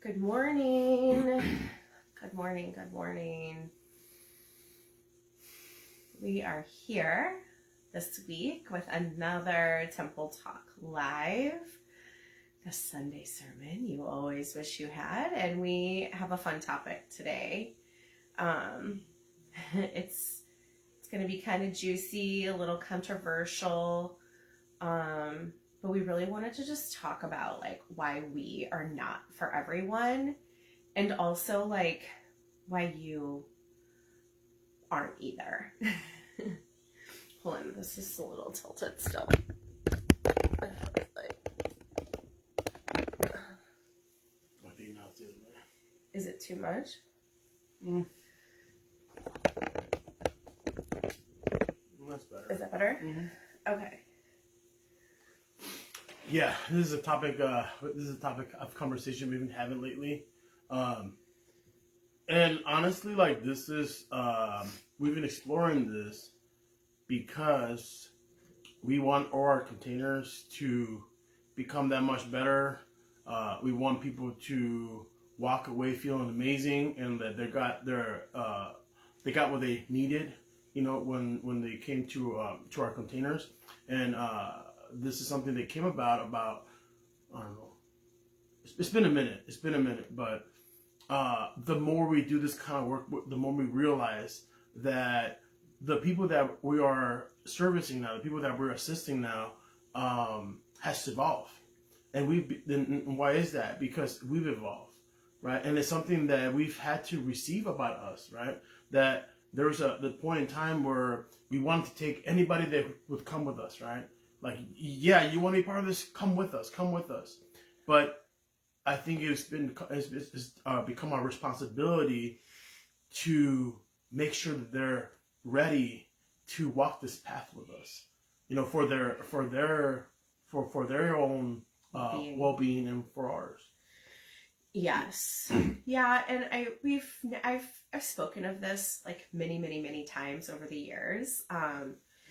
Good morning. Good morning. Good morning. We are here this week with another Temple Talk Live, the Sunday sermon you always wish you had, and we have a fun topic today. It's going to be kind of juicy, a little controversial, but we really wanted to just talk about like why we are not for everyone, and also like why you aren't either. Hold on, this is a little tilted still. Is it too much? That's better. Is that better? Mm-hmm. Okay. Yeah, this is a topic. Of conversation we've been having lately, and honestly, like this is we've been exploring this because we want our containers to become that much better. We want people to walk away feeling amazing and that they got what they needed, you know, when they came to our containers. And this is something that came about I don't know. It's been a minute, but the more we do this kind of work, the more we realize that the people that we are servicing now, the people that we're assisting now, has evolved. And why is that? Because we've evolved, right? And it's something that we've had to receive about us, right? That there was the point in time where we wanted to take anybody that would come with us, right? Like, yeah, you want to be part of this? Come with us. But I think it's become our responsibility to make sure that they're ready to walk this path with us, you know, for their own well-being and for ours. Yes. Yeah, and I've spoken of this like many times over the years.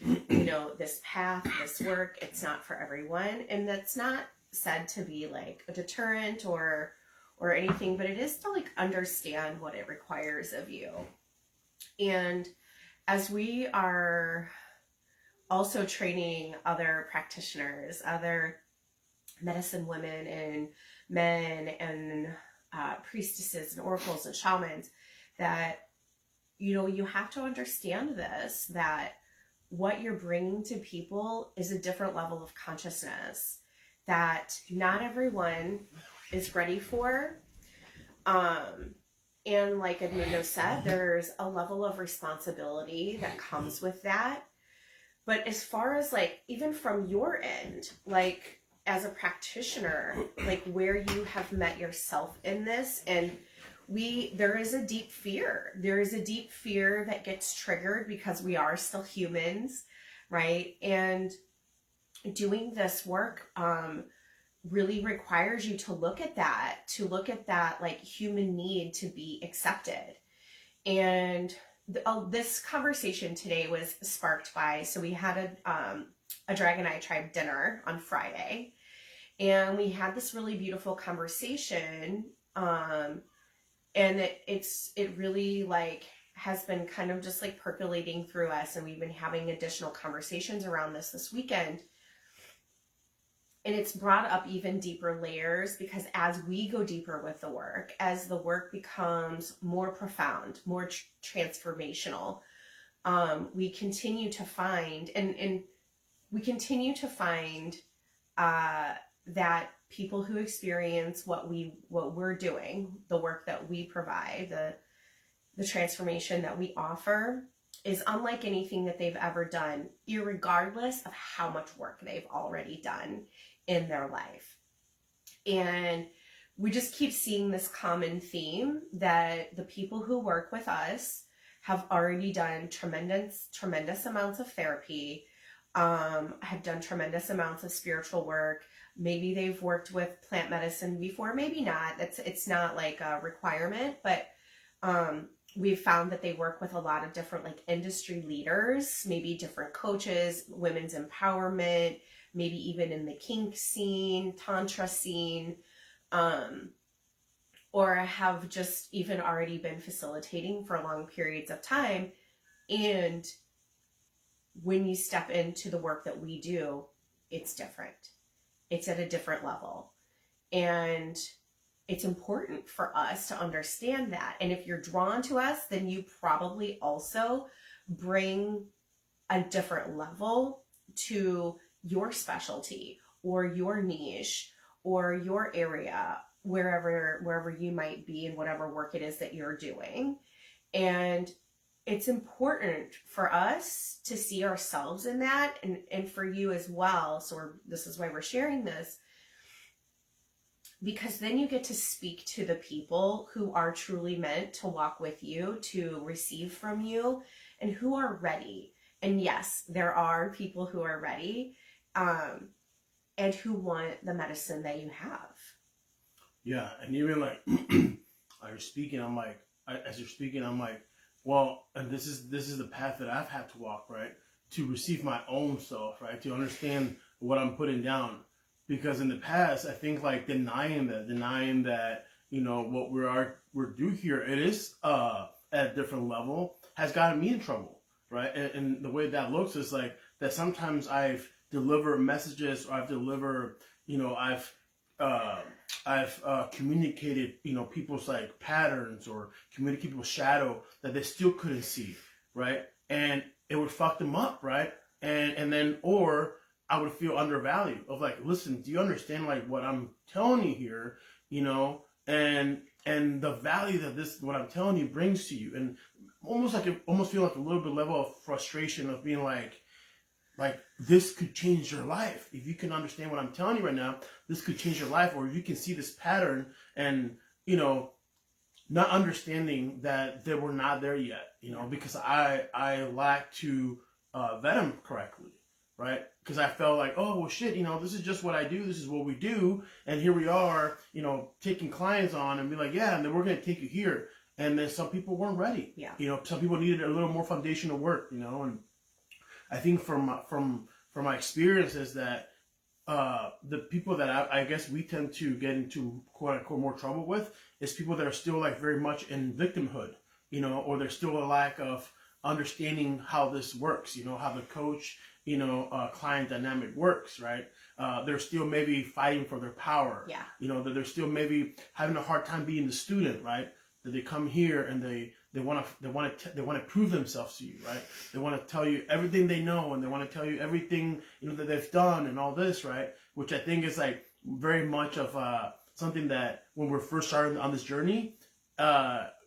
You know, this path, this work, it's not for everyone, and that's not said to be like a deterrent or anything, but it is to like understand what it requires of you. And as we are also training other practitioners, other medicine women and men and priestesses and oracles and shamans, that, you know, you have to understand this, that what you're bringing to people is a different level of consciousness that not everyone is ready for. And like Edmundo said, there's a level of responsibility that comes with that. But as far as like, even from your end, like as a practitioner, like where you have met yourself in this, and there is a deep fear. There is a deep fear that gets triggered because we are still humans, right? And doing this work really requires you to look at that like human need to be accepted. And this conversation today was sparked by, so we had a Dragon Eye Tribe dinner on Friday, and we had this really beautiful conversation. And it really like has been kind of just like percolating through us, and we've been having additional conversations around this weekend. And it's brought up even deeper layers, because as we go deeper with the work, as the work becomes more profound, more transformational, we continue to find, and we continue to find that people who experience what we're doing, the work that we provide, the transformation that we offer, is unlike anything that they've ever done, irregardless of how much work they've already done in their life. And we just keep seeing this common theme that the people who work with us have already done tremendous amounts of therapy, have done tremendous amounts of spiritual work. Maybe they've worked with plant medicine before, maybe not. It's not like a requirement, but we've found that they work with a lot of different like industry leaders, maybe different coaches, women's empowerment, maybe even in the kink scene, tantra scene, or have just even already been facilitating for long periods of time. And when you step into the work that we do, it's different. It's at a different level. And it's important for us to understand that. And if you're drawn to us, then you probably also bring a different level to your specialty or your niche or your area, wherever you might be in whatever work it is that you're doing. And it's important for us to see ourselves in that, and for you as well. So this is why we're sharing this, because then you get to speak to the people who are truly meant to walk with you, to receive from you, and who are ready. And yes, there are people who are ready, and who want the medicine that you have. Yeah, and even like, you're speaking, I'm like, as you're speaking, I'm like, well, and this is the path that I've had to walk, right? To receive my own self, right? To understand what I'm putting down. Because in the past, I think like denying that, you know, what we're due here, it is at a different level, has gotten me in trouble, right? And the way that looks is like that sometimes I've delivered messages, or I've delivered, you know, I've communicated, you know, people's like patterns, or communicate people's shadow that they still couldn't see, right? And it would fuck them up, right? And then, or I would feel undervalued of like, listen, do you understand like what I'm telling you here, you know, and the value that what I'm telling you brings to you, and almost feel like a little bit level of frustration of being like this could change your life. If you can understand what I'm telling you right now, this could change your life. Or if you can see this pattern and, you know, not understanding that they were not there yet, you know, because I lack to vet them correctly, right? Because I felt like, oh, well, shit, you know, this is just what I do. This is what we do. And here we are, you know, taking clients on and be like, yeah, and then we're going to take you here. And then some people weren't ready. Yeah. You know, some people needed a little more foundational work, you know, and I think from my experiences that the people that I guess we tend to get into quote unquote more trouble with is people that are still like very much in victimhood, you know, or there's still a lack of understanding how this works, you know, how the coach, you know, client dynamic works, right? They're still maybe fighting for their power, Yeah. You know, that they're still maybe having a hard time being the student, right? That they come here and they want to prove themselves to you, right? They want to tell you everything they know, and they want to tell you everything, you know, that they've done and all this, right? Which I think is like very much of something that when we're first starting on this journey,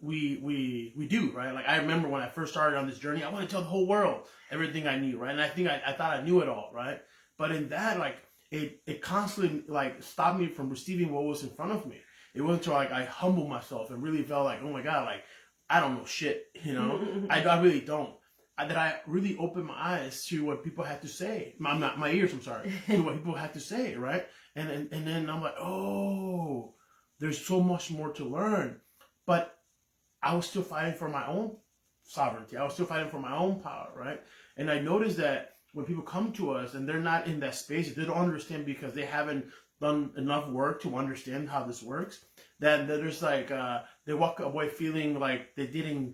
we do, right? Like I remember when I first started on this journey, I want to tell the whole world everything I knew, right? And I think I thought I knew it all, right? But in that, like it constantly like stopped me from receiving what was in front of me. It wasn't until like I humbled myself and really felt like, oh my God, like I don't know shit, you know. I really don't. That I really opened my eyes to what people had to say. My ears, I'm sorry, to what people had to say, right? And then I'm like, oh, there's so much more to learn. But I was still fighting for my own sovereignty. I was still fighting for my own power, right? And I noticed that when people come to us and they're not in that space, they don't understand because they haven't done enough work to understand how this works, that there's like they walk away feeling like they didn't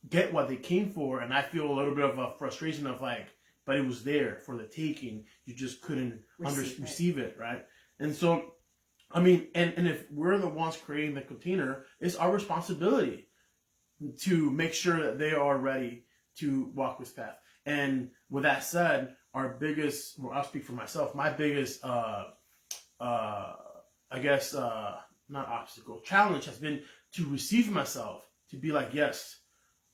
get what they came for. And I feel a little bit of a frustration of like, but it was there for the taking, you just couldn't receive it, right? And so I mean, and if we're the ones creating the container, it's our responsibility to make sure that they are ready to walk this path. And with that said, our biggest, well, I'll speak for myself, my biggest I guess, not obstacle, challenge has been to receive myself, to be like, yes,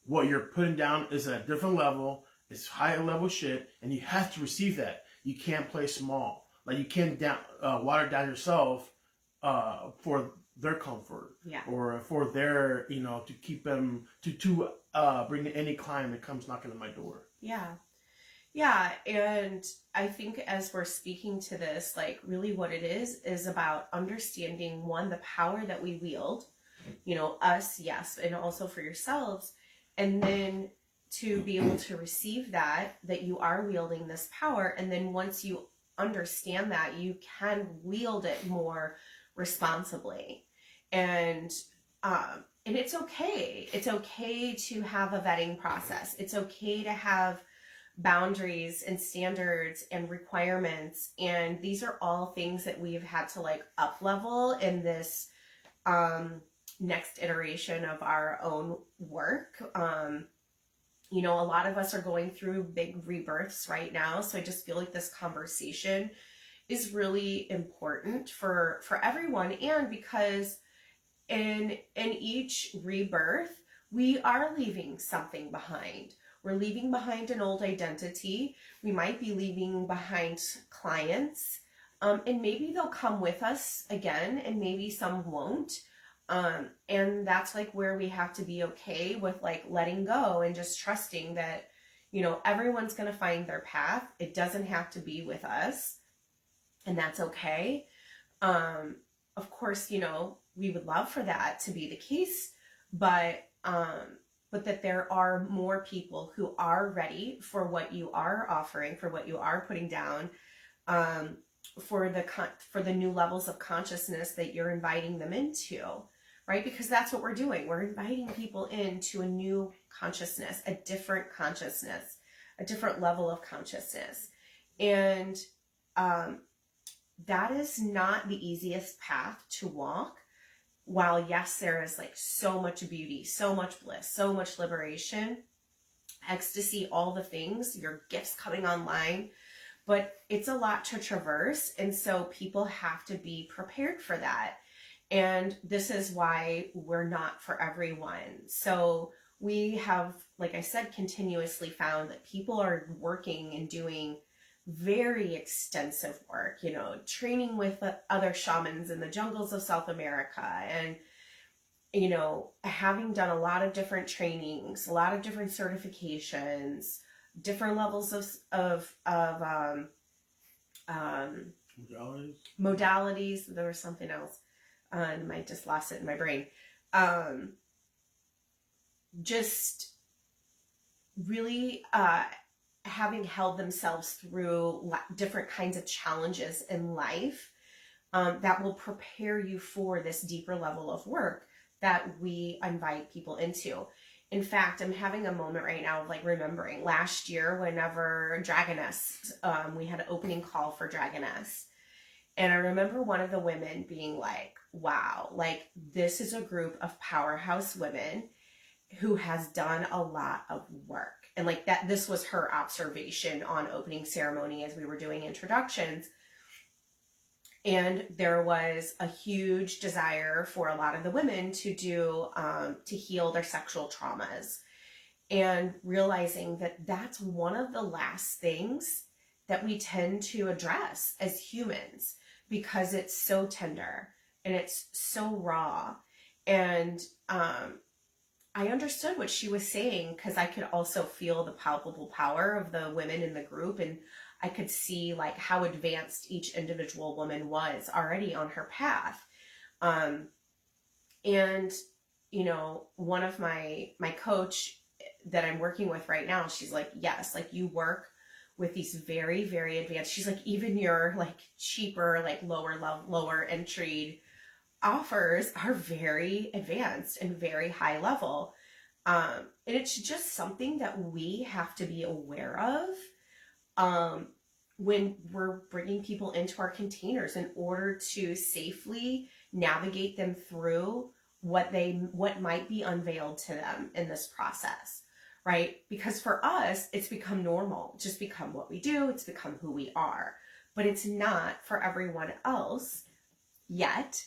what you're putting down is at a different level, it's higher level shit, and you have to receive that. You can't play small. Like, you can't water down yourself for their comfort, yeah, or for their, you know, to keep them, to bring any client that comes knocking on my door. Yeah. Yeah, and I think as we're speaking to this, like really what it is about understanding, one, the power that we wield, you know, us, yes, and also for yourselves, and then to be able to receive that you are wielding this power, and then once you understand that, you can wield it more responsibly. And it's okay. It's okay to have a vetting process. It's okay to have boundaries and standards and requirements. And these are all things that we've had to like up level in this next iteration of our own work. You know, a lot of us are going through big rebirths right now. So I just feel like this conversation is really important for everyone. And because in each rebirth, we are leaving something behind. We're leaving behind an old identity. We might be leaving behind clients. And maybe they'll come with us again, and maybe some won't. And that's like where we have to be okay with like letting go and just trusting that, you know, everyone's going to find their path. It doesn't have to be with us, and that's okay. Of course, you know, we would love for that to be the case, but that there are more people who are ready for what you are offering, for what you are putting down, for the new levels of consciousness that you're inviting them into, right? Because that's what we're doing. We're inviting people into a new consciousness, a different level of consciousness. And that is not the easiest path to walk. While yes, there is like so much beauty, so much bliss, so much liberation, ecstasy, all the things, your gifts coming online, but it's a lot to traverse. And so people have to be prepared for that. And this is why we're not for everyone. So we have, like I said, continuously found that people are working and doing very extensive work, you know, training with other shamans in the jungles of South America, and, you know, having done a lot of different trainings, a lot of different certifications, different levels of modalities. There was something else, and I just lost it in my brain. Just really having held themselves through different kinds of challenges in life, that will prepare you for this deeper level of work that we invite people into. In fact, I'm having a moment right now of like remembering last year whenever Dragoness, we had an opening call for Dragoness. And I remember one of the women being like, wow, like this is a group of powerhouse women who has done a lot of work. And like that, this was her observation on opening ceremony as we were doing introductions. And there was a huge desire for a lot of the women to do, to heal their sexual traumas, and realizing that that's one of the last things that we tend to address as humans, because it's so tender and it's so raw. And, I understood what she was saying, because I could also feel the palpable power of the women in the group, and I could see like how advanced each individual woman was already on her path. And, you know, one of my coach that I'm working with right now, she's like, yes, like you work with these very, very advanced, she's like, even your like cheaper, like lower entry offers are very advanced and very high level. And it's just something that we have to be aware of when we're bringing people into our containers, in order to safely navigate them through what might be unveiled to them in this process, right? Because for us, it's become normal, just become what we do, it's become who we are, but it's not for everyone else yet.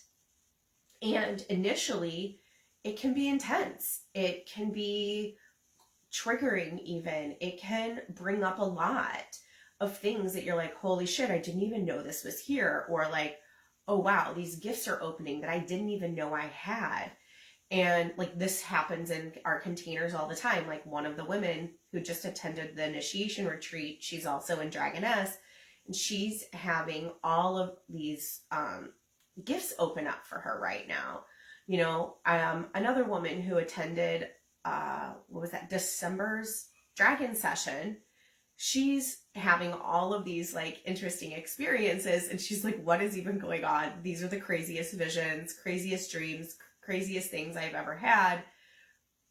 And initially, it can be intense. It can be triggering even. It can bring up a lot of things that you're like, holy shit, I didn't even know this was here. Or like, oh wow, these gifts are opening that I didn't even know I had. And like this happens in our containers all the time. Like one of the women who just attended the initiation retreat, she's also in Dragoness, and she's having all of these gifts open up for her right now. You know, another woman who attended, December's Dragon session, she's having all of these like interesting experiences, and she's like, what is even going on? These are the craziest visions, craziest dreams, craziest things I've ever had.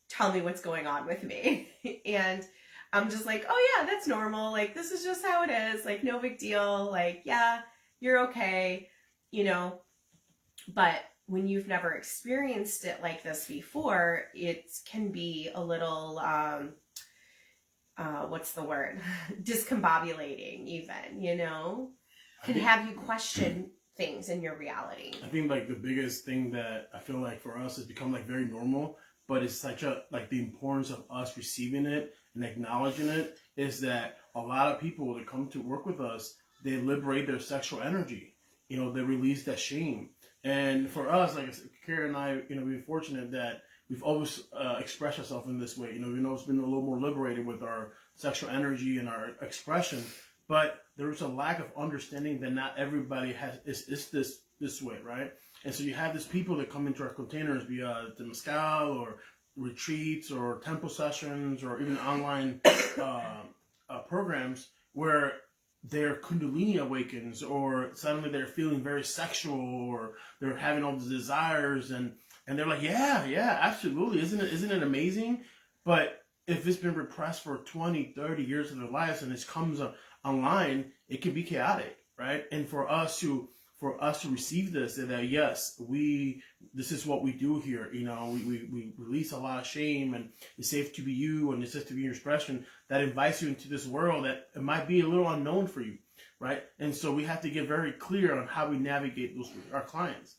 Tell me what's going on with me. And I'm just like, oh yeah, that's normal. Like, this is just how it is. Like, no big deal. Like, yeah, you're okay, you know. But when you've never experienced it like this before, it can be a little, what's the word? Discombobulating even, you know? Can have you question things in your reality. I think like the biggest thing that I feel like for us has become like very normal, but it's such a, like the importance of us receiving it and acknowledging it is that a lot of people that come to work with us, they liberate their sexual energy. You know, they release that shame. And for us, like Kara and I, you know, we're fortunate that we've always expressed ourselves in this way. You know, it's been a little more liberated with our sexual energy and our expression. But there's a lack of understanding that not everybody is this way, right? And so you have these people that come into our containers via the Mescal or retreats or temple sessions or even online programs where their kundalini awakens, or suddenly they're feeling very sexual, or they're having all these desires, and they're like, yeah, absolutely, isn't it amazing? But if it's been repressed for 20, 30 years of their lives and it comes online, it can be chaotic, right? And for us to receive this, and that yes, this is what we do here. You know, we release a lot of shame, and it's safe to be you, and it's safe to be your expression. That invites you into this world that it might be a little unknown for you, right? And so we have to get very clear on how we navigate our clients.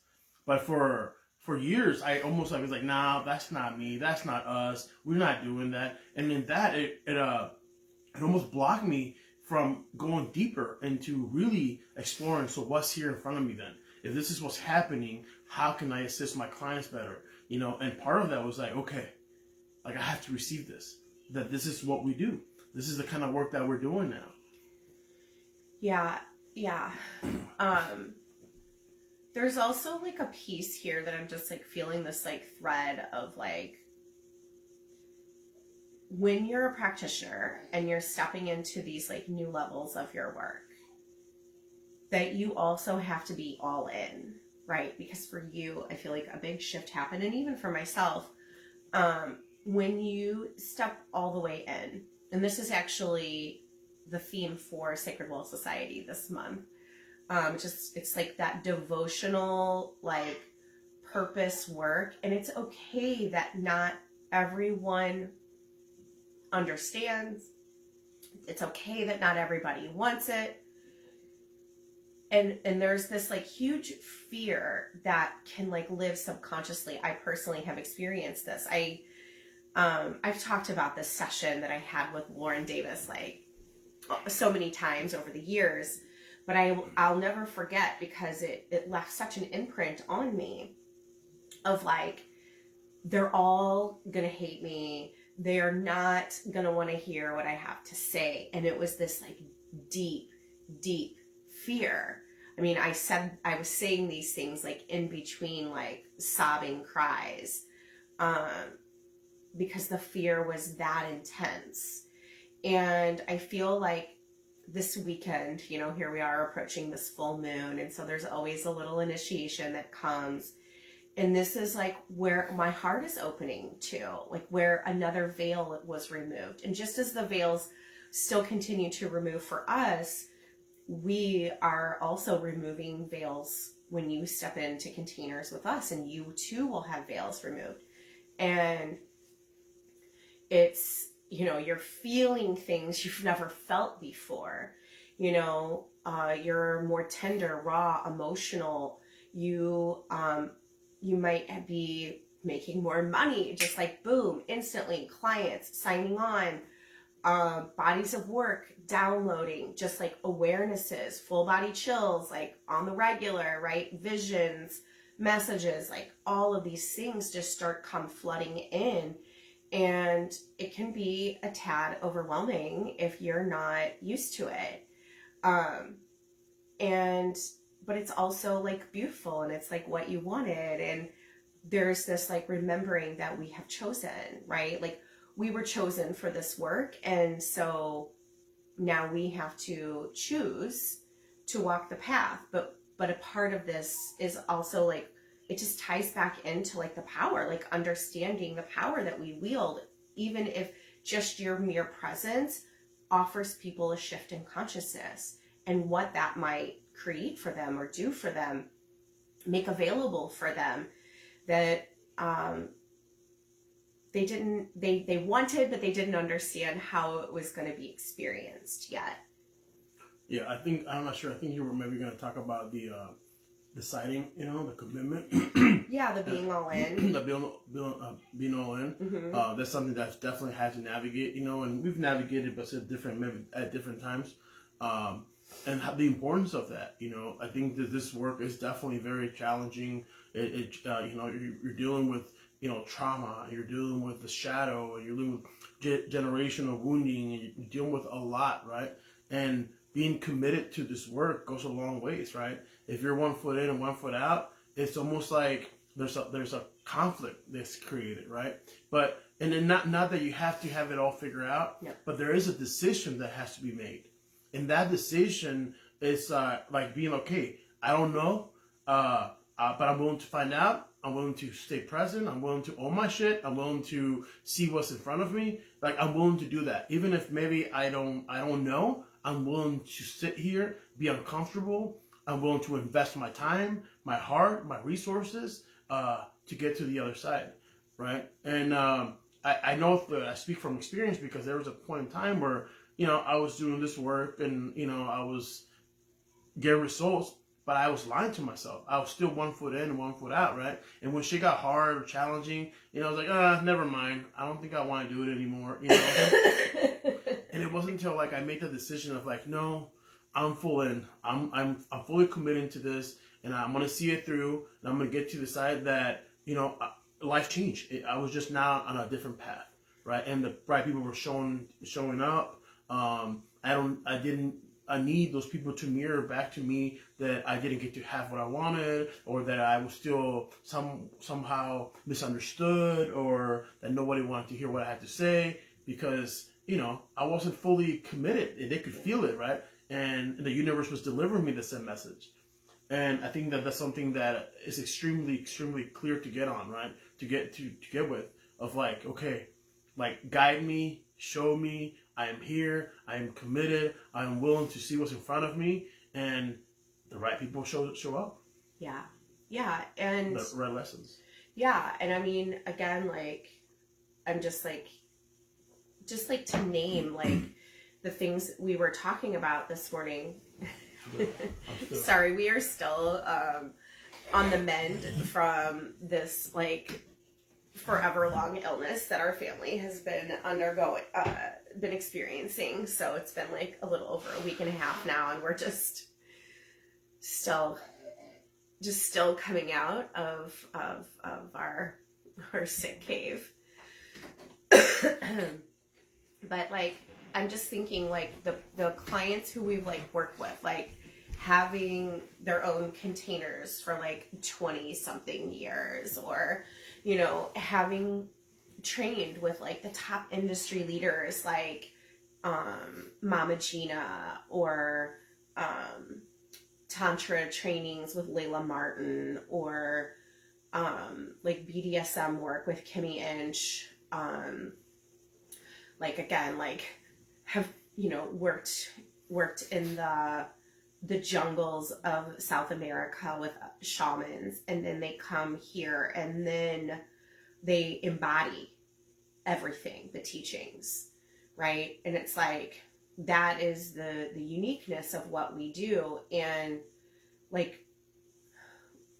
But for years, I was like, nah, that's not me, that's not us, we're not doing that. And then that it almost blocked me from going deeper into really exploring, so what's here in front of me then? If this is what's happening, how can I assist my clients better? You know, and part of that was like, okay, like I have to receive this, that this is what we do. This is the kind of work that we're doing now. Yeah. There's also like a piece here that I'm just like feeling this like thread of like, when you're a practitioner and you're stepping into these like new levels of your work, that you also have to be all in, right? Because for you, I feel like a big shift happened, and even for myself, when you step all the way in, and this is actually the theme for Sacred Will Society this month. It's like that devotional, like purpose work, and it's okay that not everyone understands. It's okay that not everybody wants it. And there's this like huge fear that can like live subconsciously. I personally have experienced this. I've talked about this session that I had with Lauren Davis like so many times over the years, but I'll never forget, because it left such an imprint on me of like, they're all gonna hate me. They are not going to want to hear what I have to say. And it was this like deep, deep fear. I mean, I was saying these things like in between like sobbing cries, because the fear was that intense. And I feel like this weekend, you know, here we are approaching this full moon. And so there's always a little initiation that comes. And this is like where my heart is opening to, like where another veil was removed. And just as the veils still continue to remove for us, we are also removing veils when you step into containers with us, and you too will have veils removed. And it's, you know, you're feeling things you've never felt before. You know, you're more tender, raw, emotional. You might be making more money, just like boom, instantly, clients signing on, bodies of work downloading, just like awarenesses, full body chills, like on the regular, right? Visions, messages, like all of these things just come flooding in. And it can be a tad overwhelming if you're not used to it. But it's also like beautiful, and it's like what you wanted. And there's this like remembering that we have chosen, right? Like we were chosen for this work. And so now we have to choose to walk the path. But a part of this is also like, it just ties back into like the power, like understanding the power that we wield, even if just your mere presence offers people a shift in consciousness, and what that might create for them or do for them, make available for them, that they wanted, but they didn't understand how it was going to be experienced yet. Yeah, I'm not sure. I think you were maybe going to talk about the deciding, the commitment. Yeah, the being all in. The being all in. Mm-hmm. That's something that's definitely had to navigate, and we've navigated, but at different times. And the importance of that, I think that this work is definitely very challenging. You're dealing with, trauma, you're dealing with the shadow, and you're dealing with generational wounding, and you're dealing with a lot, right? And being committed to this work goes a long ways, right? If you're 1 foot in and 1 foot out, it's almost like there's a conflict that's created, right? And then not that you have to have it all figured out, Yep. but there is a decision that has to be made. And that decision is like being okay. I don't know, but I'm willing to find out. I'm willing to stay present. I'm willing to own my shit. I'm willing to see what's in front of me. Like, I'm willing to do that, even if maybe I don't know. I'm willing to sit here, be uncomfortable. I'm willing to invest my time, my heart, my resources to get to the other side, right? And I know that I speak from experience, because there was a point in time where, I was doing this work and, I was getting results, but I was lying to myself. I was still 1 foot in and 1 foot out, right? And when shit got hard or challenging, I was like, never mind. I don't think I want to do it anymore, And it wasn't until like I made the decision of like, no, I'm full in. I'm fully committed to this, and I'm gonna see it through, and I'm gonna get to the side that life changed. I was just now on a different path, right? And the right people were showing up. I need those people to mirror back to me that I didn't get to have what I wanted, or that I was still somehow misunderstood, or that nobody wanted to hear what I had to say, because I wasn't fully committed, and they could feel it, right? And the universe was delivering me the same message. And I think that that's something that is extremely, extremely clear to get on, right? To get with, of like, okay, like, guide me, show me, I am here, I am committed, I am willing to see what's in front of me, and the right people show up. Yeah, and the right lessons. Yeah, and I mean, again, like, I'm just like to name like the things we were talking about this morning. Sorry, we are still on the mend from this like forever long illness that our family has been been experiencing. So it's been like a little over a week and a half now, and we're just still coming out of our sick cave. But like, I'm just thinking like the clients who we've like worked with, like having their own containers for like 20 something years, or having trained with like the top industry leaders like Mama Gina, or Tantra trainings with Layla Martin, or like BDSM work with Kimmy Inch, like again, like have worked in the jungles of South America with shamans, and then they come here and then they embody everything, the teachings, right? And it's like, that is the uniqueness of what we do. And like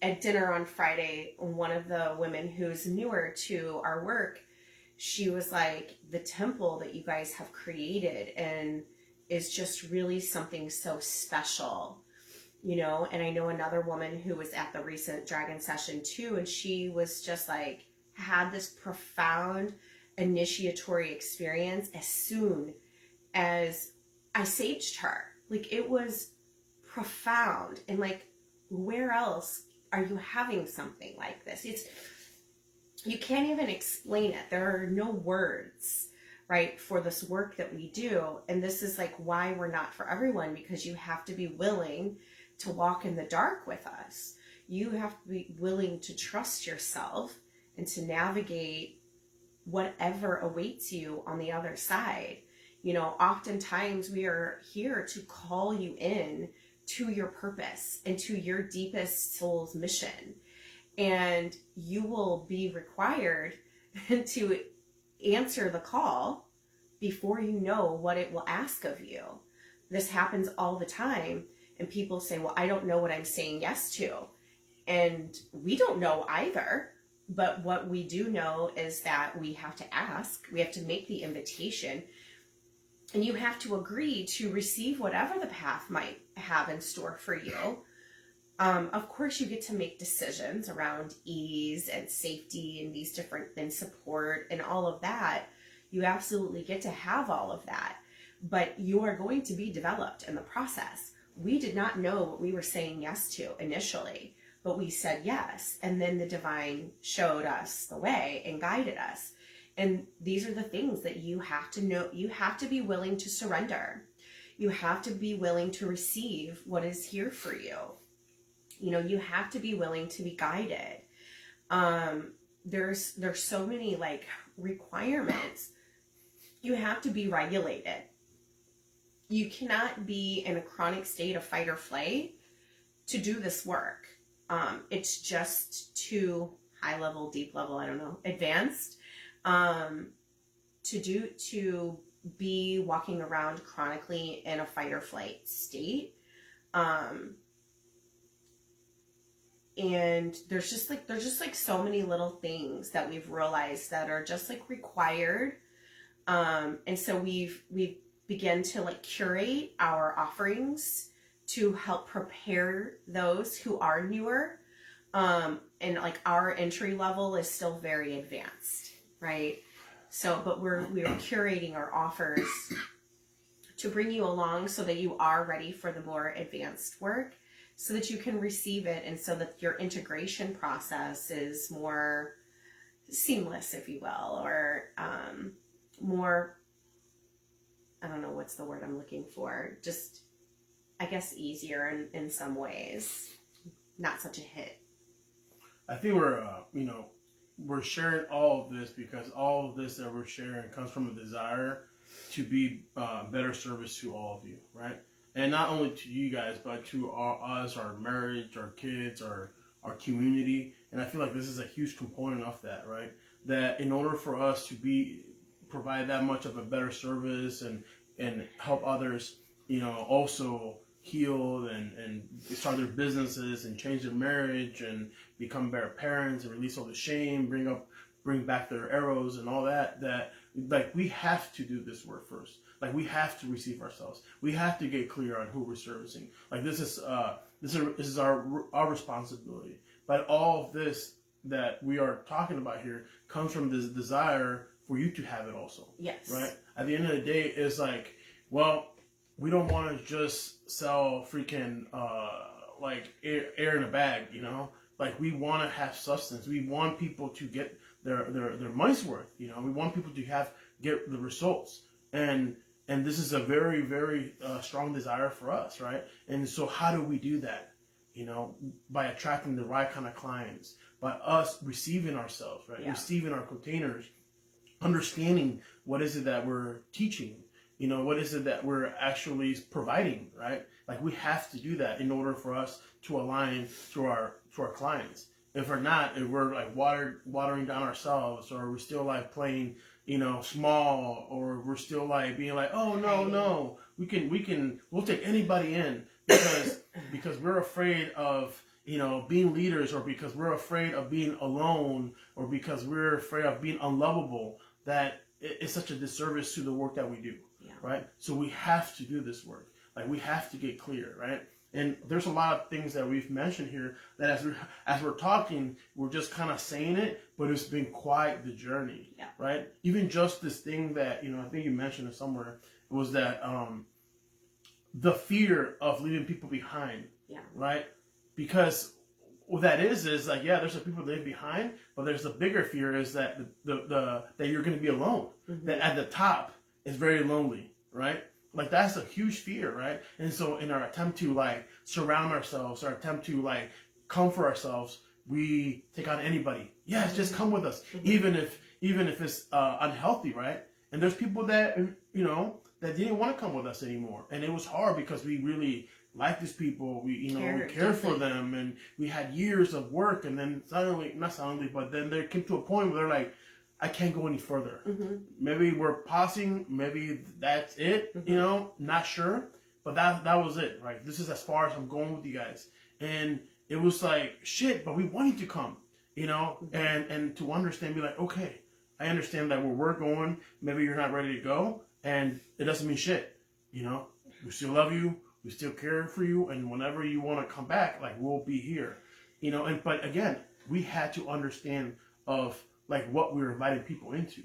at dinner on Friday, one of the women who's newer to our work, she was like, the temple that you guys have created and is just really something so special, and I know another woman who was at the recent dragon session too, and she was just like, had this profound initiatory experience as soon as I saged her. Like, it was profound, and like, where else are you having something like this? You can't even explain it. There are no words, right, for this work that we do. And this is like why we're not for everyone, because you have to be willing to walk in the dark with us. You have to be willing to trust yourself and to navigate whatever awaits you on the other side. You know, oftentimes we are here to call you in to your purpose and to your deepest soul's mission. And you will be required to answer the call before you know what it will ask of you. This happens all the time. And people say, well, I don't know what I'm saying yes to. And we don't know either. But what we do know is that we have to ask, we have to make the invitation, and you have to agree to receive whatever the path might have in store for you. Of course, you get to make decisions around ease and safety and these different things, support and all of that. You absolutely get to have all of that, but you are going to be developed in the process. We did not know what we were saying yes to initially, but we said yes. And then the divine showed us the way and guided us. And these are the things that you have to know. You have to be willing to surrender. You have to be willing to receive what is here for you. You know, you have to be willing to be guided. There's so many like requirements. You have to be regulated. You cannot be in a chronic state of fight or flight to do this work. It's just too high level, deep level, I don't know, advanced, to be walking around chronically in a fight or flight state. And there's just like so many little things that we've realized that are just like required. And so we've begun to like curate our offerings to help prepare those who are newer. And like our entry level is still very advanced, right? So, but we're curating our offers to bring you along so that you are ready for the more advanced work, so that you can receive it, and so that your integration process is more seamless, if you will, or more, I don't know what's the word I'm looking for, just, I guess, easier in some ways, not such a hit. I think we're sharing all of this because all of this that we're sharing comes from a desire to be better service to all of you, right? And not only to you guys, but to us, our marriage, our kids, our community. And I feel like this is a huge component of that, right? That in order for us to provide that much of a better service and help others, also heal and start their businesses and change their marriage and become better parents and release all the shame, bring back their arrows and all that like we have to do this work first. Like we have to receive ourselves. We have to get clear on who we're servicing. Like this is our responsibility. But all of this that we are talking about here comes from this desire for you to have it also. Yes. Right? At the end of the day, it's like, well, we don't want to just sell freaking like air in a bag, Like we want to have substance. We want people to get their money's worth, We want people to get the results. And this is a very, very strong desire for us, right? And so how do we do that? By attracting the right kind of clients, by us receiving ourselves, right? Yeah. Receiving our containers, understanding what is it that we're teaching, what is it that we're actually providing, right? Like we have to do that in order for us to align to our clients. If we're not, if we're like watering down ourselves, or we're still like playing, small, or we're still like being like, oh no, we'll take anybody in because we're afraid of, being leaders, or because we're afraid of being alone, or because we're afraid of being unlovable, that it's such a disservice to the work that we do. Yeah. Right? So we have to do this work. Like we have to get clear, right? And there's a lot of things that we've mentioned here that as we're talking, we're just kind of saying it, but it's been quite the journey, yeah. Right? Even just this thing that, I think you mentioned it somewhere, was that the fear of leaving people behind, yeah. Right? Because what that is like, yeah, there's some people that are behind, but there's the bigger fear is that that you're going to be alone. Mm-hmm. That at the top is very lonely, right? Like that's a huge fear, right? And so in our attempt to like surround ourselves, our attempt to like comfort ourselves, we take on anybody. Yes, just come with us, Mm-hmm. even if it's unhealthy, right? And there's people that that didn't want to come with us anymore, and it was hard because we really liked these people. We cared for them, and we had years of work, and then not suddenly, but then there came to a point where they're like, I can't go any further. Mm-hmm. Maybe we're pausing. Maybe that's it. Mm-hmm. Not sure. But that was it. Right. This is as far as I'm going with you guys. And it was like shit. But we wanted to come. Mm-hmm. And to understand, be like, okay, I understand that where we're going. Maybe you're not ready to go, and it doesn't mean shit. We still love you. We still care for you. And whenever you want to come back, like we'll be here. But again, we had to understand of like what we were inviting people into.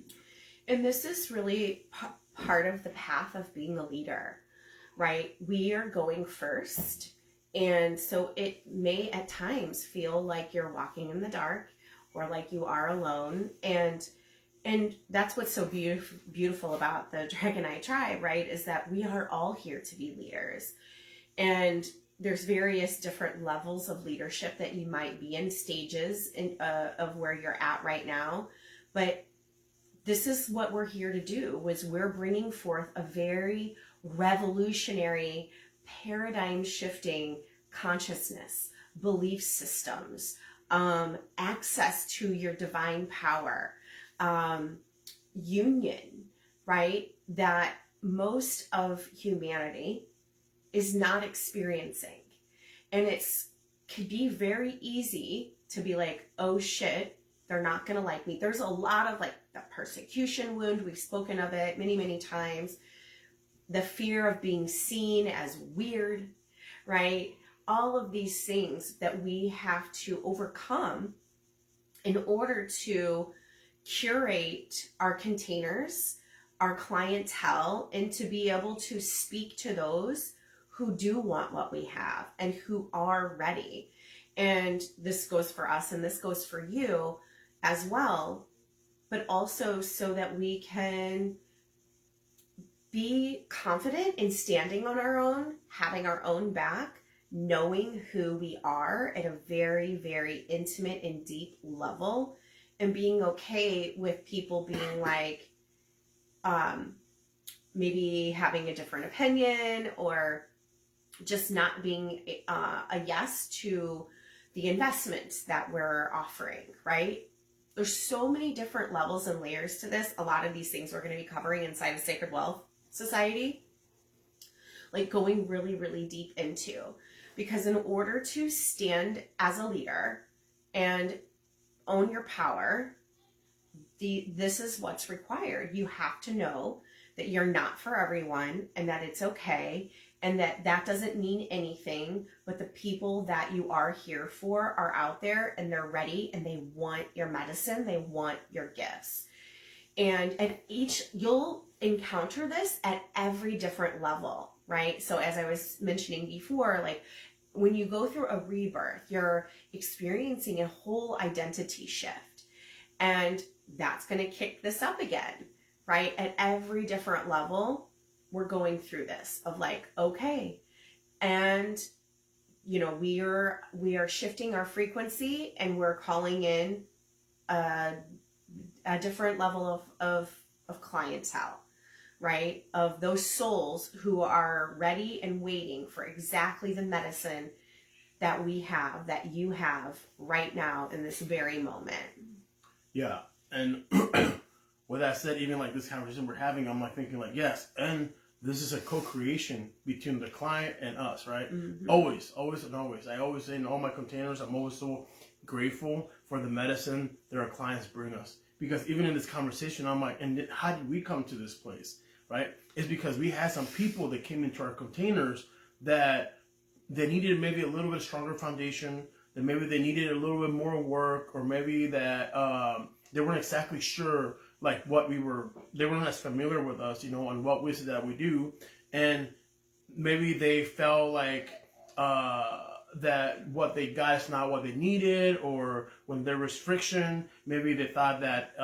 And this is really part of the path of being a leader, right? We are going first. And so it may at times feel like you're walking in the dark or like you are alone. And that's what's so beautiful about the Dragonite tribe, right? Is that we are all here to be leaders. And there's various different levels of leadership that you might be in, stages of where you're at right now. But this is what we're here to do, was we're bringing forth a very revolutionary, paradigm shifting consciousness, belief systems, access to your divine power, union, right? That most of humanity is not experiencing. And could be very easy to be like, oh shit, they're not going to like me. There's a lot of like the persecution wound. We've spoken of it many, many times. The fear of being seen as weird, right? All of these things that we have to overcome in order to curate our containers, our clientele, and to be able to speak to those who do want what we have and who are ready. And this goes for us and this goes for you as well, but also so that we can be confident in standing on our own, having our own back, knowing who we are at a very, very intimate and deep level, and being okay with people being like, maybe having a different opinion or just not being a yes to the investments that we're offering, right? There's so many different levels and layers to this. A lot of these things we're going to be covering inside of Sacred Wealth Society, like going really, really deep into. Because in order to stand as a leader and own your power, this is what's required. You have to know that you're not for everyone and that it's okay, and that doesn't mean anything, but the people that you are here for are out there and they're ready and they want your medicine, they want your gifts. And you'll encounter this at every different level, right? So as I was mentioning before, like when you go through a rebirth, you're experiencing a whole identity shift, and that's going to kick this up again, right? At every different level, we're going through this of like, okay, and we are shifting our frequency and we're calling in a different level of clientele, right? Of those souls who are ready and waiting for exactly the medicine that we have, that you have right now in this very moment. Yeah. And with that said, even like this conversation we're having, I'm like thinking like, yes, and this is a co-creation between the client and us, right? Mm-hmm. Always and always. I always say in all my containers, I'm always so grateful for the medicine that our clients bring us. Because even in this conversation, I'm like, and how did we come to this place, right? It's because we had some people that came into our containers that they needed maybe a little bit stronger foundation, that maybe they needed a little bit more work, or maybe that they weren't exactly sure like they weren't as familiar with us, on what wisdom that we do. And maybe they felt like that what they got is not what they needed, or when there was friction, maybe they thought that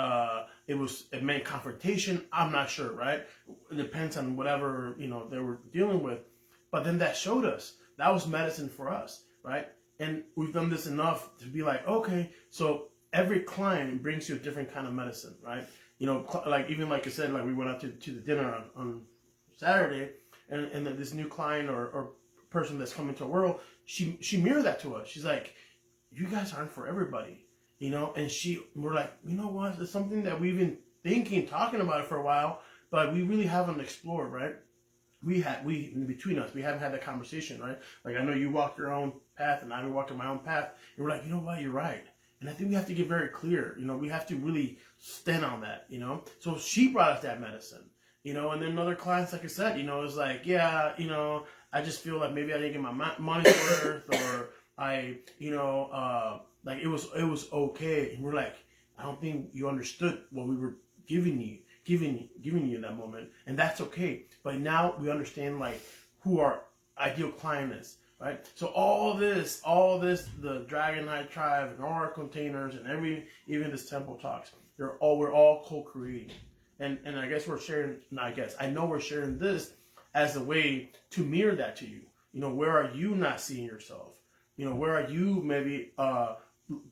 it meant confrontation. I'm not sure, right? It depends on whatever they were dealing with. But then that showed us that was medicine for us, right? And we've done this enough to be like, okay, so every client brings you a different kind of medicine, right? Like even like I said, like we went out to the dinner on Saturday, and then this new client or person that's coming to our world, she mirrored that to us. She's like, you guys aren't for everybody, and we're like, you know what? It's something that we've been talking about it for a while, but we really haven't explored, right? Between us, we haven't had that conversation, right? Like, I know you walked your own path and I walked my own path, and we're like, you know what? You're right. And I think we have to get very clear, we have to really stand on that, So she brought us that medicine, and then other clients, like I said, it's like, yeah, I just feel like maybe I didn't get my money's worth, or like it was okay. And we're like, I don't think you understood what we were giving you in that moment, and that's okay. But now we understand like who our ideal client is, right? So all this, the Dragon Knight tribe and all our containers and even this temple talks, we're all co-creating, and I guess I know we're sharing this as a way to mirror that to you. Where are you not seeing yourself? Where are you maybe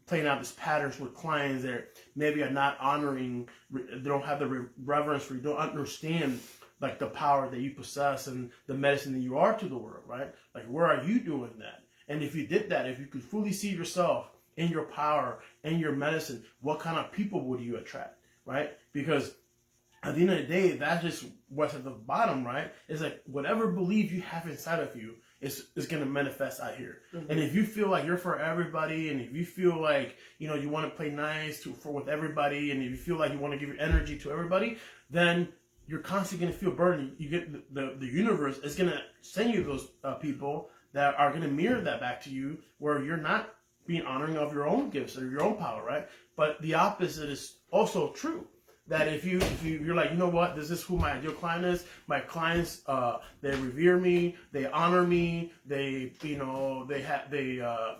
playing out these patterns with clients that maybe are not honoring, they don't have the reverence for you, don't understand like the power that you possess and the medicine that you are to the world, right? Like, where are you doing that? And if you did that, if you could fully see yourself in your power and your medicine, what kind of people would you attract, right? Because at the end of the day, that's just what's at the bottom, right? It's like whatever belief you have inside of you is going to manifest out here. Mm-hmm. And if you feel like you're for everybody, and if you feel like, you want to play nice with everybody, and if you feel like you want to give your energy to everybody, then you're constantly going to feel burdened. You get the universe is going to send you those people that are going to mirror that back to you, where you're not being honoring of your own gifts or your own power, right? But the opposite is also true. That if you're like, you know what, this is who my ideal client is. My clients, they revere me, they honor me, they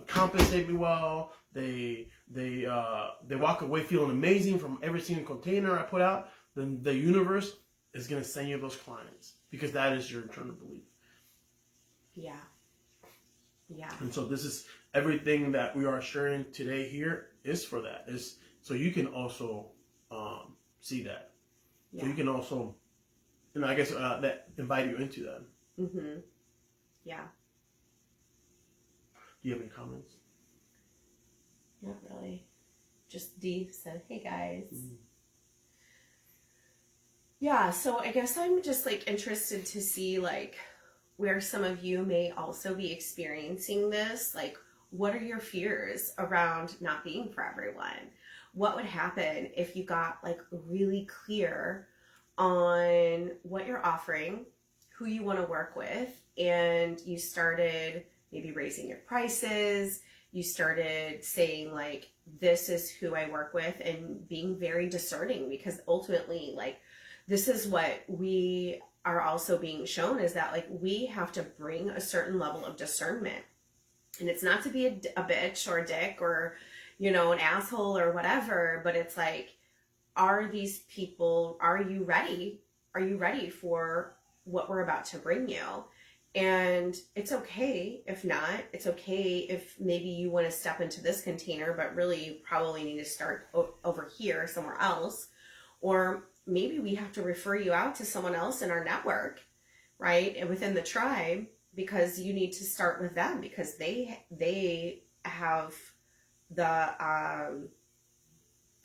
compensate me well. They walk away feeling amazing from every single container I put out. Then the universe is gonna send you those clients, because that is your internal belief. Yeah. And so this is everything that we are sharing today here is for that. Is so you can also see that. Yeah. So you can also, I guess that invite you into that. Mm-hmm. Yeah. Do you have any comments? Not really. Just Dee said, hey guys. Mm-hmm. Yeah, so I guess I'm just like interested to see like where some of you may also be experiencing this. Like, what are your fears around not being for everyone? What would happen if you got like really clear on what you're offering, who you want to work with, and you started maybe raising your prices, you started saying like, this is who I work with, and being very discerning, because ultimately like this is what we are also being shown, is that like we have to bring a certain level of discernment. And it's not to be a bitch or a dick or, an asshole or whatever, but it's like, are these people, are you ready? Are you ready for what we're about to bring you? And it's okay if not. It's okay if maybe you want to step into this container, but really you probably need to start over here somewhere else. Or maybe we have to refer you out to someone else in our network, right? And within the tribe, because you need to start with them, because they have the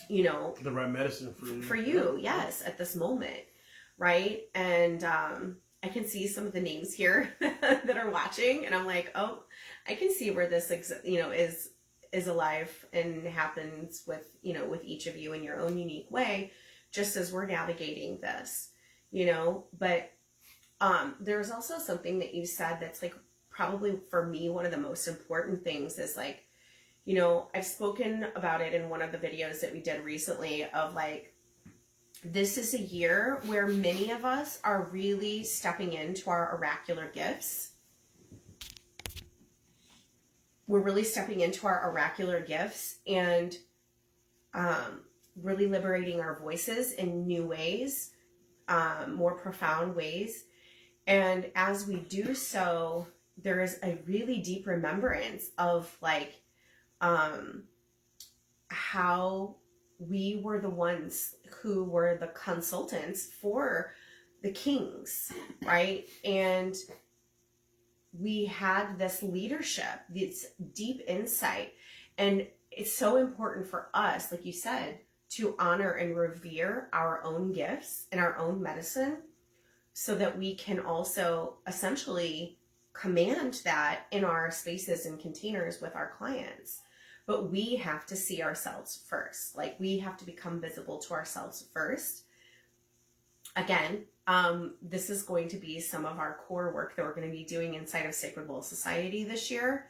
the right medicine for you, yes, at this moment, right? And I can see some of the names here that are watching, and I'm like, oh, I can see where this is alive and happens with with each of you in your own unique way, just as we're navigating this, but there's also something that you said that's like probably for me one of the most important things is like, I've spoken about it in one of the videos that we did recently of like, this is a year where many of us are really stepping into our oracular gifts. we're really stepping into our oracular gifts and really liberating our voices in new ways, more profound ways. And as we do so, there is a really deep remembrance of like how we were the ones who were the consultants for the kings, right? And we had this leadership, this deep insight. And it's so important for us, like you said, to honor and revere our own gifts and our own medicine so that we can also essentially command that in our spaces and containers with our clients. But we have to see ourselves first. Like, we have to become visible to ourselves first. Again, this is going to be some of our core work that we're going to be doing inside of Sacred Soul Society this year.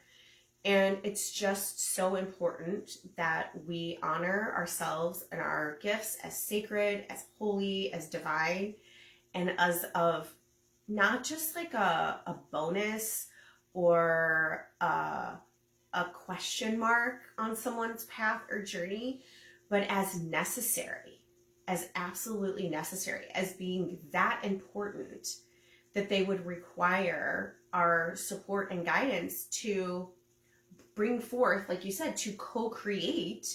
And it's just so important that we honor ourselves and our gifts as sacred, as holy, as divine, and as of not just like a bonus or a question mark on someone's path or journey, but as necessary, as absolutely necessary, as being that important that they would require our support and guidance to bring forth, like you said, to co-create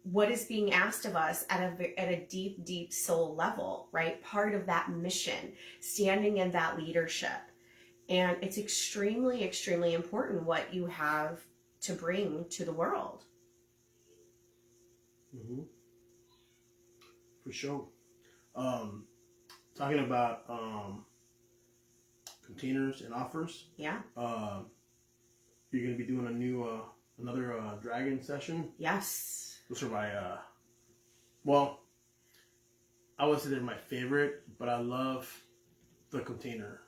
what is being asked of us at a deep, deep soul level, right? Part of that mission, standing in that leadership. And it's extremely, extremely important what you have to bring to the world. Mm-hmm. For sure. Talking about containers and offers. Yeah. You're going to be doing another dragon session. Yes. Those are my, well, I would say they're my favorite, but I love the container.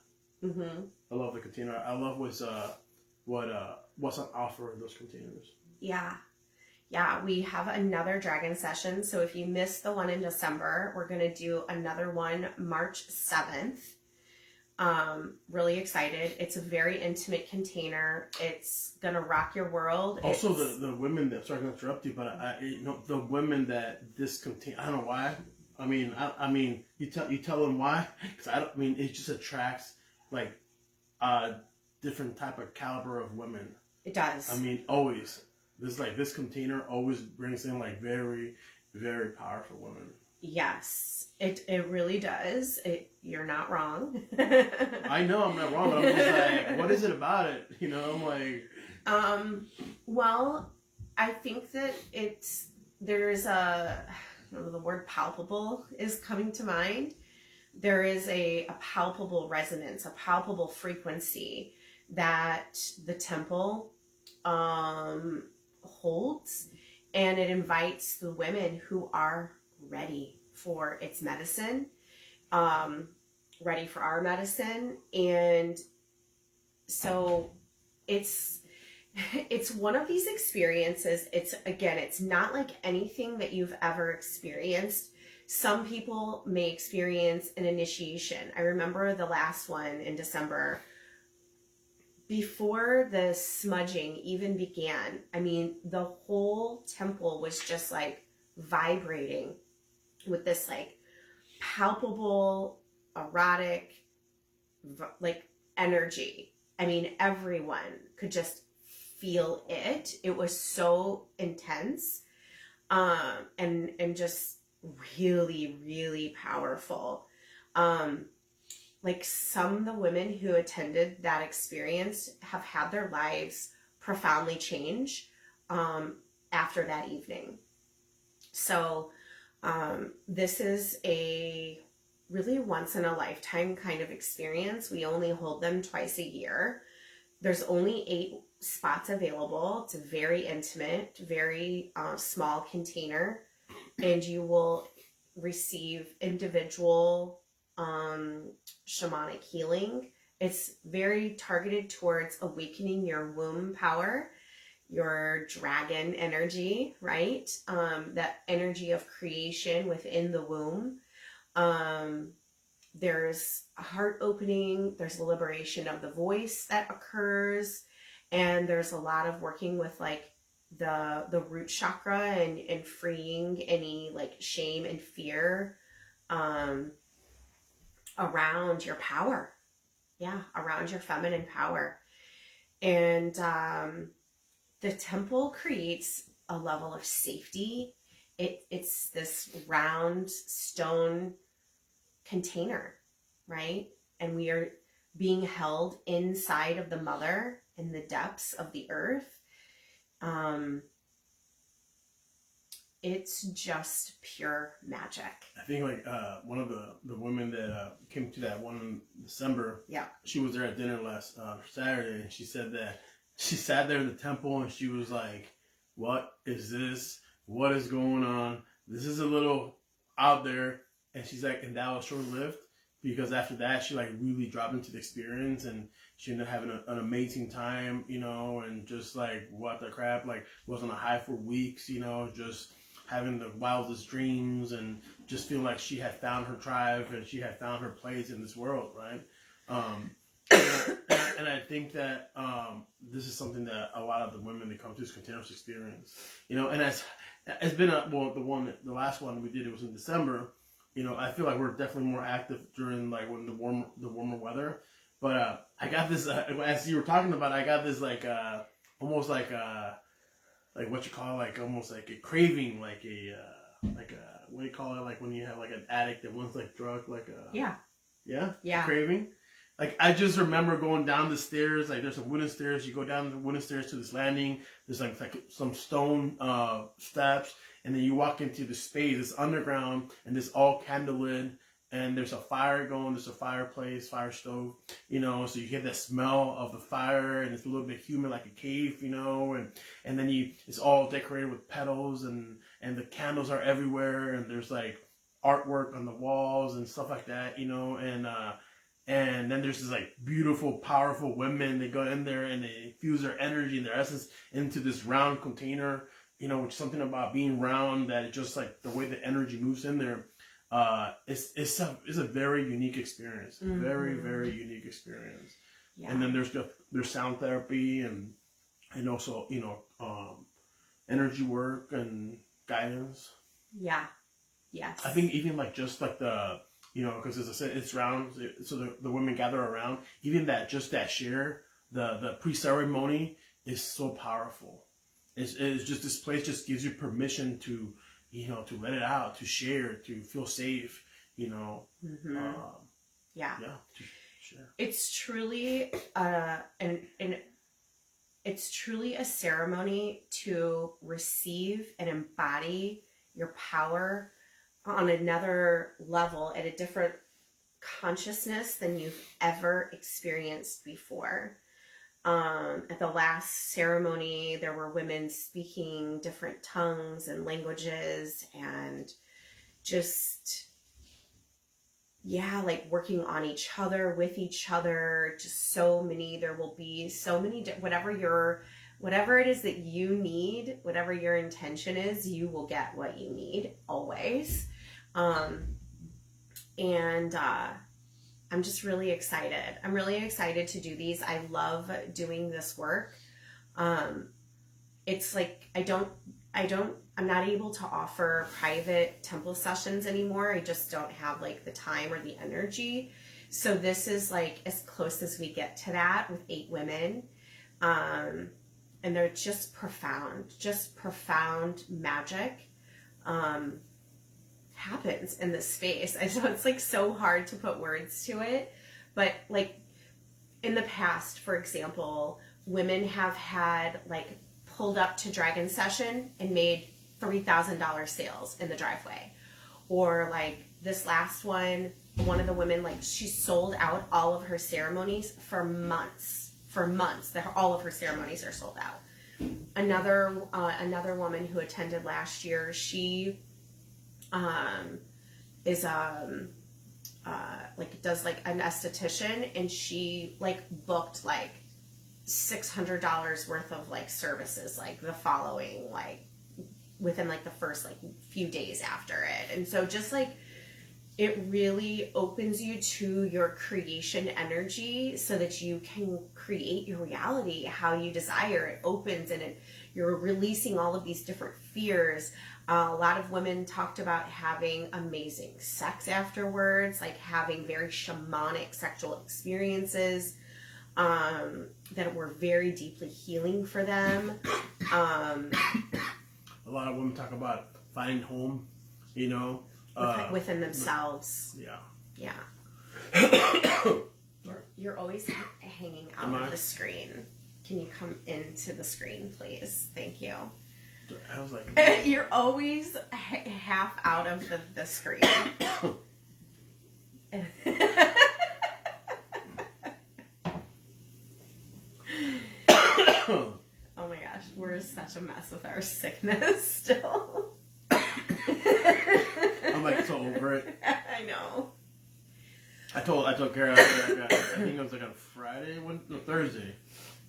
Mm-hmm. I love the container. I love what's on offer in those containers. Yeah. Yeah, we have another dragon session. So if you missed the one in December, we're going to do another one March 7th. Really excited. It's a very intimate container. It's going to rock your world. Also, the women that, sorry to interrupt you, but the women that this contain, I don't know why. I mean, you tell them why, because it just attracts like a different type of caliber of women. It does. I mean, always. This container always brings in like very, very powerful women. Yes, it really does. You're not wrong. I know I'm not wrong, but I'm just like, what is it about it? You know, I'm like. Well, I think that there's the word palpable is coming to mind. There is a palpable resonance, a palpable frequency that the temple holds, and it invites the women who are ready for its medicine, ready for our medicine. And so it's one of these experiences. It's not like anything that you've ever experienced. Some people may experience an initiation. I remember the last one in December. Before the smudging even began, I mean, the whole temple was just like vibrating with this like palpable, erotic, like energy. I mean, everyone could just feel it. It was so intense, and just really, really powerful. Like some of the women who attended that experience have had their lives profoundly change after that evening. So this is a really once in a lifetime kind of experience. We only hold them twice a year. There's only 8 spots available. It's a very intimate, very small container, and you will receive individual shamanic healing. It's very targeted towards awakening your womb power, your dragon energy, right? That energy of creation within the womb. There's a heart opening, there's a liberation of the voice that occurs, And there's a lot of working with like the root chakra and freeing any like shame and fear around your power. Yeah, around your feminine power. And the temple creates a level of safety. It's this round stone container, right? And we are being held inside of the mother in the depths of the earth. It's just pure magic. I think like one of the women that came to that one in December, yeah, she was there at dinner last Saturday, and she said that she sat there in the temple and she was like, "What is this? What is going on? This is a little out there." And she's like, and that was short lived, because after that she like really dropped into the experience, and she ended up having an amazing time, you know, and just like what the crap, like was on a high for weeks, you know, just having the wildest dreams and just feeling like she had found her tribe and she had found her place in this world, right? And I think that this is something that a lot of the women that come to this continuous experience, you know, and it's been the last one we did, it was in December. You know, I feel like we're definitely more active during like when the warmer weather. But I got this as you were talking about. I got this like almost like what you call like almost like a craving, like a what do you call it, like when you have like an addict that wants like drug, like a yeah craving. Like I just remember going down the stairs. Like there's some wooden stairs. You go down the wooden stairs to this landing. There's like some stone steps, and then you walk into the space. It's underground, and it's all candlelit. And there's a fire going. There's a fireplace, fire stove. You know, so you get that smell of the fire, and it's a little bit humid, like a cave. You know, and then it's all decorated with petals, and the candles are everywhere, and there's like artwork on the walls and stuff like that. You know, and then there's this like beautiful, powerful women. They go in there and they infuse their energy and their essence into this round container. You know, which is something about being round that it just like the way the energy moves in there. It's a very unique experience. Mm-hmm. Very, very unique experience. Yeah. And then there's sound therapy and also, you know, energy work and guidance. Yeah. Yes. I think even like just like the, you know, because as I said, it's round, so the women gather around. Even that share, the pre-ceremony is so powerful. It's just, this place just gives you permission to, you know, to let it out, to share, to feel safe, you know. Mm-hmm. Yeah, to share. It's truly it's truly a ceremony to receive and embody your power on another level, at a different consciousness than you've ever experienced before. At the last ceremony, there were women speaking different tongues and languages, and just, yeah, like working on each other, with each other. Just there will be so many, whatever it is that you need, whatever your intention is, you will get what you need always. I'm just really excited. I'm really excited to do these. I love doing this work. It's like I'm not able to offer private temple sessions anymore. I just don't have like the time or the energy. So this is like as close as we get to that with 8 women. And they're just profound magic. Happens in this space. I know it's like so hard to put words to it, but like in the past, for example, women have had like pulled up to Dragon Session and made $3,000 sales in the driveway. Or like this last one of the women, like she sold out all of her ceremonies for months. All of her ceremonies are sold out. Another woman who attended last year, she is like does like an esthetician, and she like booked like $600 worth of like services like the following, like within like the first like few days after it. And so just like it really opens you to your creation energy so that you can create your reality how you desire. It opens and you're releasing all of these different fears. A lot of women talked about having amazing sex afterwards, like having very shamanic sexual experiences that were very deeply healing for them. A lot of women talk about finding home, within themselves. Yeah. You're always hanging out of the screen. Can you come into the screen, please? Thank you. I was like, you're always half out of the screen. Oh my gosh, we're such a mess with our sickness still. I'm like so over it. I know. I told Kara, I think it was like on Thursday,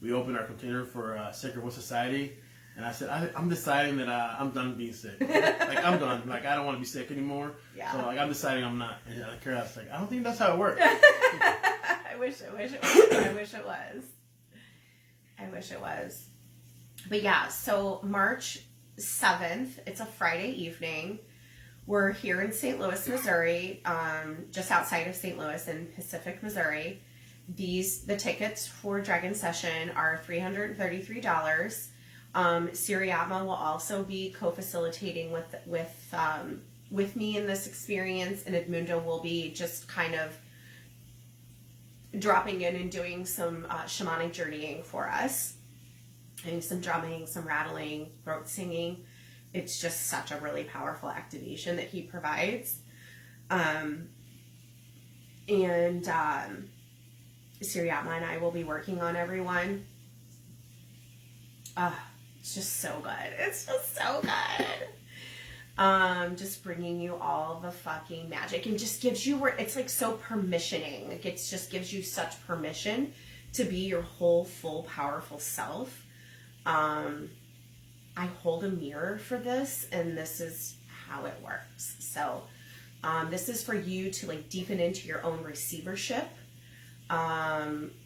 we opened our container for Sacred Society. And I said, I'm deciding that I'm done being sick. Like, I'm done. Like, I don't want to be sick anymore. Yeah. So, like, I'm deciding I'm not. And Kara was like, I don't think that's how it works. I wish it was. I wish it was. But yeah, so March 7th, it's a Friday evening. We're here in St. Louis, Missouri, just outside of St. Louis in Pacific, Missouri. The tickets for Dragon Session are $333. Siriatma will also be co-facilitating with me in this experience, and Edmundo will be just kind of dropping in and doing some shamanic journeying for us, doing some drumming, some rattling, throat singing. It's just such a really powerful activation that he provides. And Siriatma and I will be working on everyone. It's just so good. It's just so good. Just bringing you all the fucking magic, and just gives you it's like so permissioning. Like, it just gives you such permission to be your whole, full, powerful self. I hold a mirror for this, and this is how it works. So, this is for you to like deepen into your own receivership.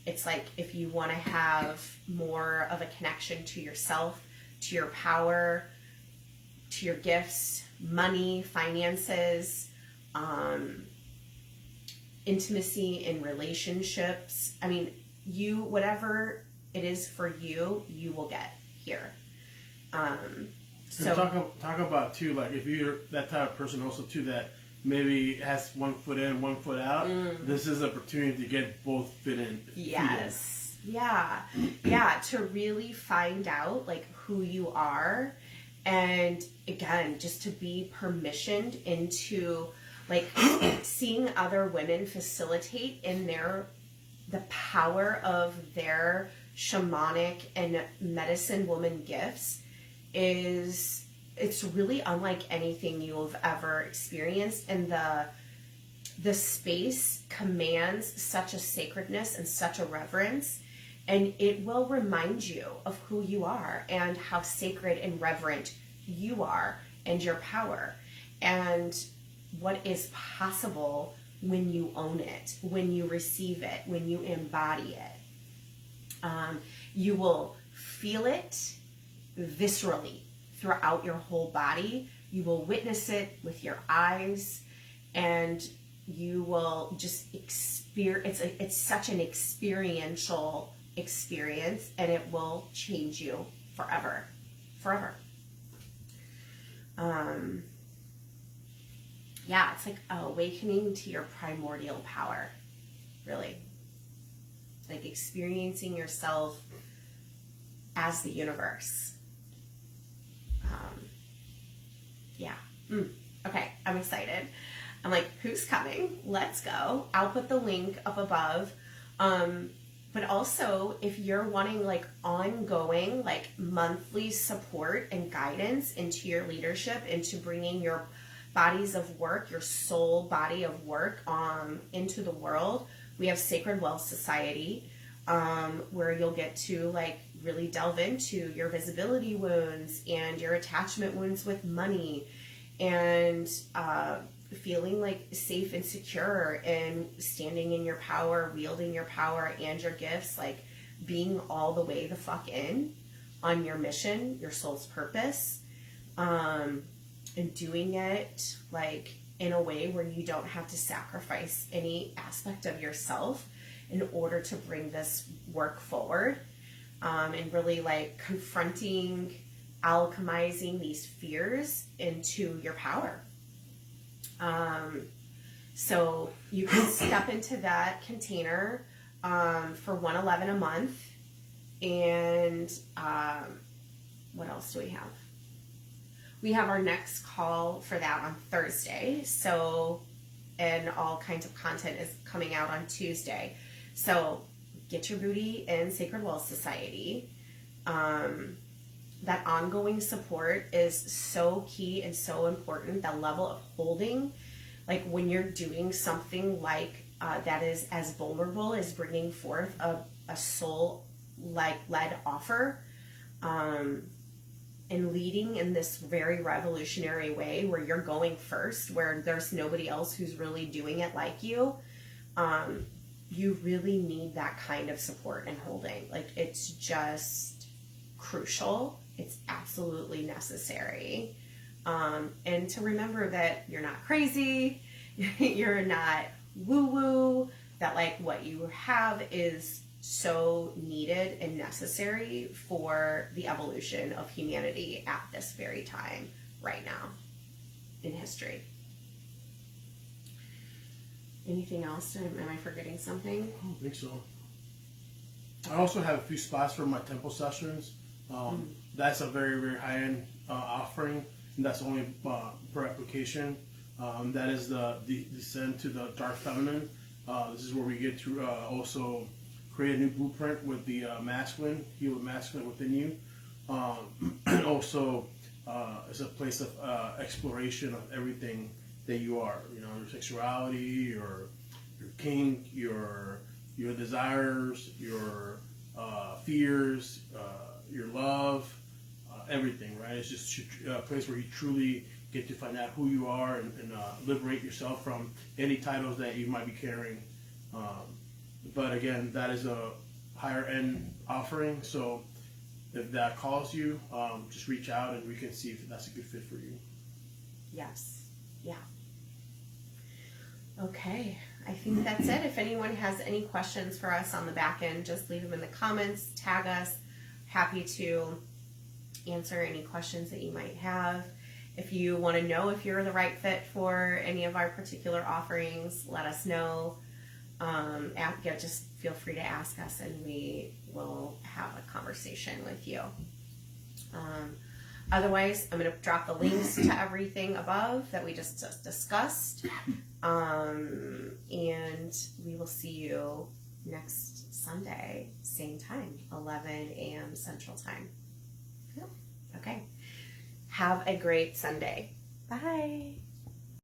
It's like if you want to have more of a connection to yourself, to your power, to your gifts, money, finances, intimacy in relationships. I mean, whatever it is for you, you will get here. So talk about too, like if you're that type of person also too that maybe has one foot in, one foot out. This is an opportunity to get both fit in. Yes. Yeah. To really find out like who you are, and again, just to be permissioned into like seeing other women facilitate in the power of their shamanic and medicine woman gifts it's really unlike anything you've ever experienced, and the space commands such a sacredness and such a reverence, and it will remind you of who you are and how sacred and reverent you are and your power and what is possible when you own it, when you receive it, when you embody it. You will feel it viscerally throughout your whole body. You will witness it with your eyes, and you will just experience. It's such an experiential experience, and it will change you forever. Yeah, it's like awakening to your primordial power, really. Like experiencing yourself as the universe. Okay, I'm excited. I'm like, who's coming? Let's go. I'll put the link up above. But also, if you're wanting like ongoing, like monthly support and guidance into your leadership, into bringing your bodies of work, your soul body of work into the world, we have Sacred Wealth Society, where you'll get to like really delve into your visibility wounds and your attachment wounds with money, and feeling like safe and secure and standing in your power, wielding your power and your gifts, like being all the way the fuck in on your mission, your soul's purpose, and doing it like in a way where you don't have to sacrifice any aspect of yourself in order to bring this work forward, and really like confronting, alchemizing these fears into your power. So you can step into that container for $111 a month. And what else do we have? We have our next call for that on Thursday. So, and all kinds of content is coming out on Tuesday. So get your booty in Sacred Well Society. That ongoing support is so key and so important. That level of holding, like when you're doing something like that is as vulnerable as bringing forth a soul like led offer, and leading in this very revolutionary way where you're going first, where there's nobody else who's really doing it like you. You really need that kind of support and holding. Like, it's just crucial. It's absolutely necessary. And to remember that you're not crazy, you're not woo-woo, that like what you have is so needed and necessary for the evolution of humanity at this very time right now in history. Anything else? Am I forgetting something? I don't think so. I also have a few spots for my temple sessions. That's a very, very high-end offering, and that's only per application. That is the descent to the dark feminine. This is where we get to also create a new blueprint with the masculine, heal the masculine within you. And also, it's a place of exploration of everything that you are. You know, your sexuality, your kink, your desires, your fears, your love, everything, right? It's just a place where you truly get to find out who you are and liberate yourself from any titles that you might be carrying. But again, that is a higher end offering. So if that calls you, just reach out and we can see if that's a good fit for you. Yes. Yeah. Okay. I think that's it. If anyone has any questions for us on the back end, just leave them in the comments, tag us. Happy to answer any questions that you might have. If you want to know if you're the right fit for any of our particular offerings, let us know. Just feel free to ask us and we will have a conversation with you. Otherwise, I'm going to drop the links to everything above that we just discussed. And we will see you next Sunday, same time, 11 a.m. Central Time. Okay. Have a great Sunday. Bye.